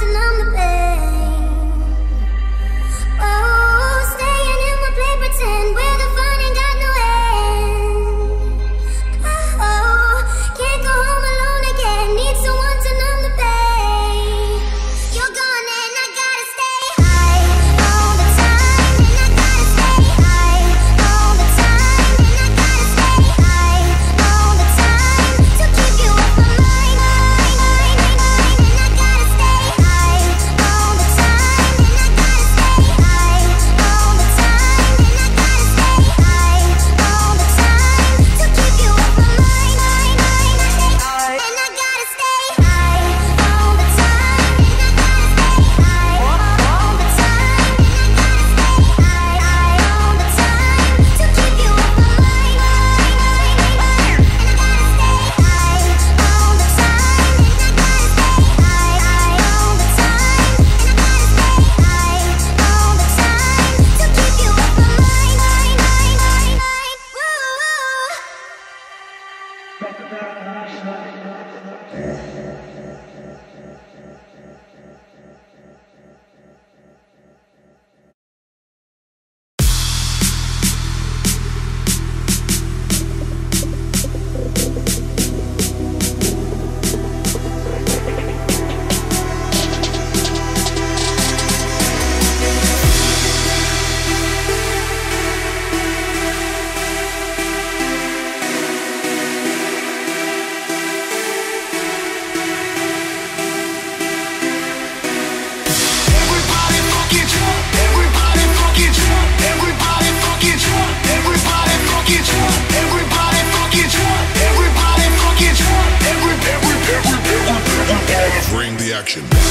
to numb the pain. Oh, staying in my play pretend where the fun ain't got no end. Oh, can't go home alone again. Need someone to numb the pain. You're gone and I gotta stay high all the time, and I gotta stay high all the time, and I gotta stay high all the time to keep you off my mind. And I gotta stay high all the time, and I gotta stay high all the time, and I gotta stay high all the time to keep you off my mind. And I gotta stay high all the time, and I gotta stay high all the time, and I gotta stay high all the time to keep you off my mind. And I gotta stay high all the time, and I gotta stay high all the time, and I gotta stay high all the time to keep you off my mind. Bring the action.